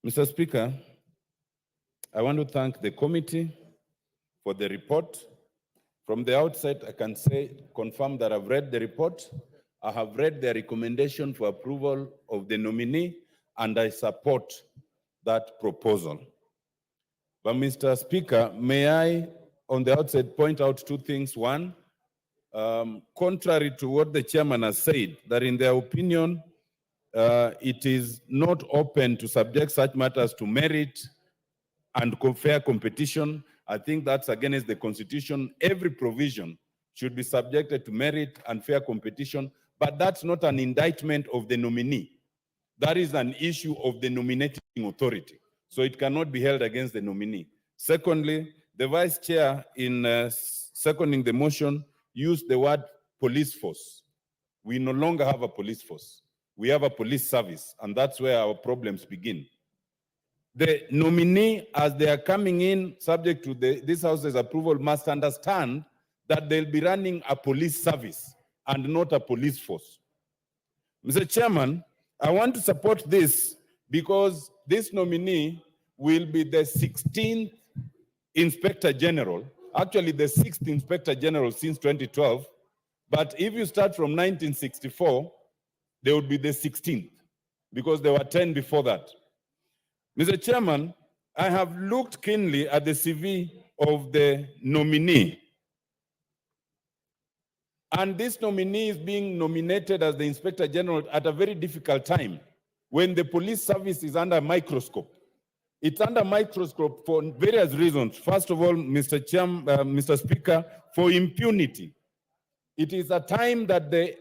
Mr. Speaker, I want to thank the committee for the report. From the outset, I can confirm that I've read the report. I have read the recommendation for approval of the nominee, and I support that proposal. But Mr. Speaker, may I, on the outset, point out two things. One, contrary to what the chairman has said, that in their opinion, it is not open to subject such matters to merit and fair competition. I think that's against the Constitution. Every provision should be subjected to merit and fair competition, but that's not an indictment of the nominee. That is an issue of the nominating authority. So it cannot be held against the nominee. Secondly, the vice chair, in seconding the motion, used the word police force. We no longer have a police force. We have a police service, and that's where our problems begin. The nominee, as they are coming in, subject to this House's approval, must understand that they'll be running a police service and not a police force. Mr. Chairman, I want to support this because this nominee will be the 16th Inspector General, actually the 6th Inspector General since 2012, but if you start from 1964, they would be the 16th because there were 10 before that. Mr. Chairman, I have looked keenly at the CV of the nominee. And this nominee is being nominated as the Inspector General at a very difficult time when the police service is under microscope. It's under microscope for various reasons. First of all, Mr. Speaker, for impunity. It is a time that the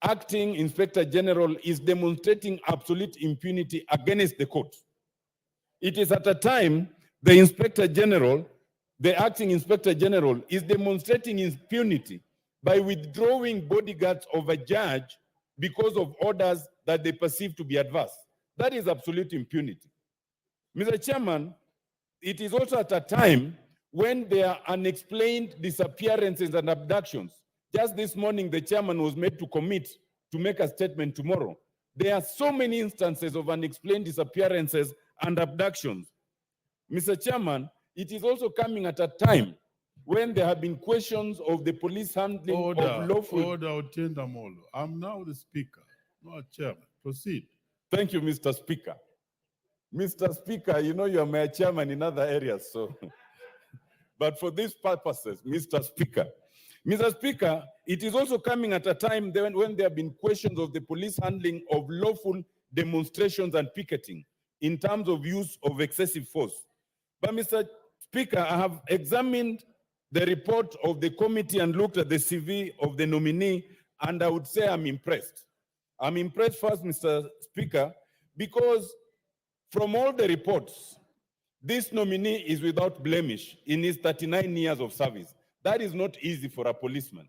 acting Inspector General is demonstrating absolute impunity against the court. It is at a time the Inspector General, the acting Inspector General, is demonstrating impunity by withdrawing bodyguards of a judge because of orders that they perceive to be adverse. That is absolute impunity. Mr. Chairman, it is also at a time when there are unexplained disappearances and abductions. Just this morning, the chairman was made to commit to make a statement tomorrow. There are so many instances of unexplained disappearances and abductions. Mr. Chairman, it is also coming at a time when there have been questions of the police handling of lawful... Order, Atiende Amollo. I'm now the speaker, not chairman. Proceed. Thank you, Mr. Speaker. Mr. Speaker, you know you are my chairman in other areas, so... But for these purposes, Mr. Speaker, it is also coming at a time when there have been questions of the police handling of lawful demonstrations and picketing in terms of use of excessive force. But Mr. Speaker, I have examined the report of the committee and looked at the CV of the nominee, and I would say I'm impressed. I'm impressed first, Mr. Speaker, because from all the reports, this nominee is without blemish in his 39 years of service. That is not easy for a policeman.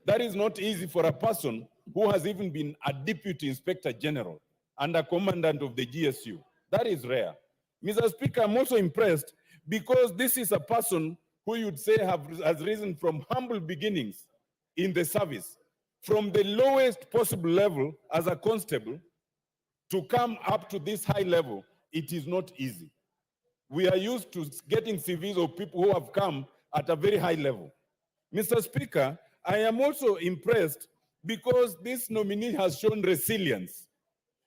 That is not easy for a person who has even been a deputy inspector general and a commandant of the GSU. That is rare. Mr. Speaker, I'm also impressed because this is a person who you'd say has risen from humble beginnings in the service, from the lowest possible level as a constable to come up to this high level. It is not easy. We are used to getting CVs of people who have come at a very high level. Mr. Speaker, I am also impressed because this nominee has shown resilience.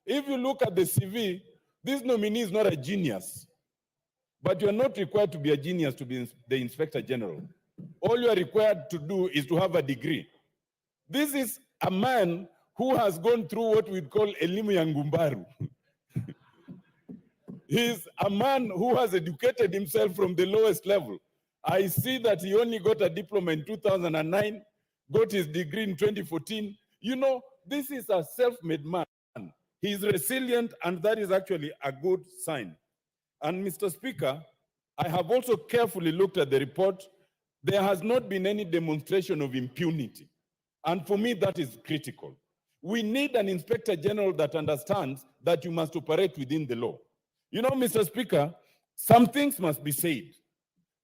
If you look at the CV, this nominee is not a genius, but you're not required to be a genius to be the Inspector General. All you are required to do is to have a degree. This is a man who has gone through what we'd call elimu ya ngumbaru. He's a man who has educated himself from the lowest level. I see that he only got a diploma in 2009, got his degree in 2014. You know, this is a self-made man. He's resilient, and that is actually a good sign. And Mr. Speaker, I have also carefully looked at the report. There has not been any demonstration of impunity. And for me, that is critical. We need an Inspector General that understands that you must operate within the law. You know, Mr. Speaker, some things must be said.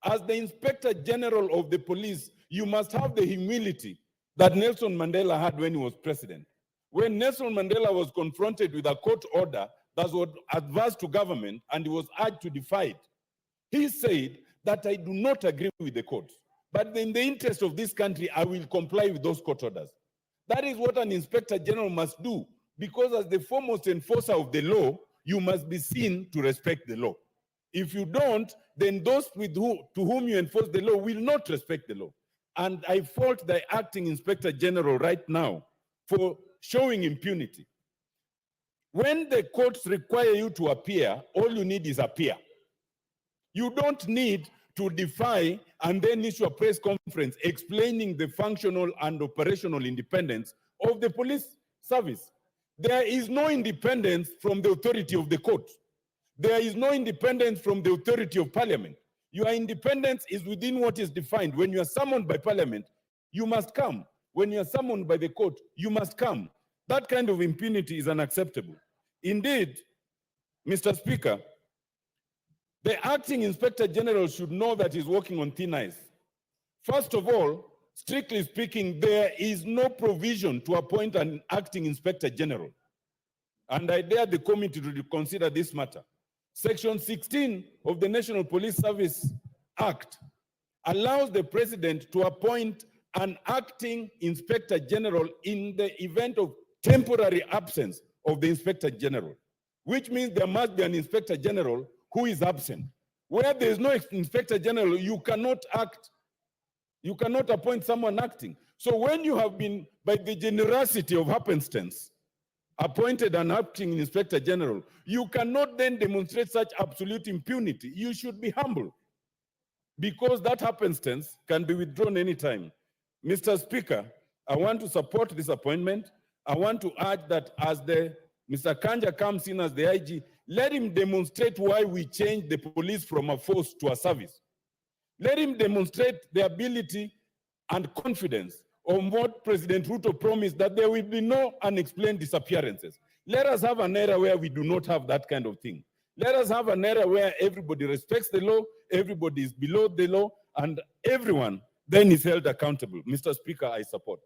As the Inspector General of the police, you must have the humility that Nelson Mandela had when he was president. When Nelson Mandela was confronted with a court order that was adverse to government and he was urged to defy it. He said that I do not agree with the court, but in the interest of this country, I will comply with those court orders. That is what an inspector general must do, because as the foremost enforcer of the law, you must be seen to respect the law. If you don't, then those to whom you enforce the law will not respect the law. And I fault the acting inspector general right now for showing impunity. When the courts require you to appear, all you need is appear. You don't need to defy and then issue a press conference explaining the functional and operational independence of the police service. There is no independence from the authority of the court. There is no independence from the authority of parliament. Your independence is within what is defined. When you are summoned by parliament, you must come. When you are summoned by the court, you must come. That kind of impunity is unacceptable. Indeed, Mr. Speaker, the acting inspector general should know that he's working on thin ice. First of all, strictly speaking, there is no provision to appoint an acting inspector general. And I dare the committee to consider this matter. Section 16 of the National Police Service Act allows the president to appoint an acting inspector general in the event of temporary absence of the inspector general, which means there must be an inspector general who is absent. Where there is no inspector general, you cannot appoint someone acting. So when you have been, by the generosity of happenstance, appointed an acting inspector general, you cannot then demonstrate such absolute impunity. You should be humble, because that happenstance can be withdrawn anytime. Mr. Speaker, I want to support this appointment. I want to urge that as Mr. Kanja comes in as the IG, let him demonstrate why we changed the police from a force to a service. Let him demonstrate the ability and confidence on what President Ruto promised, that there will be no unexplained disappearances. Let us have an era where we do not have that kind of thing. Let us have an era where everybody respects the law, everybody is below the law, and everyone then is held accountable. Mr. Speaker, I support.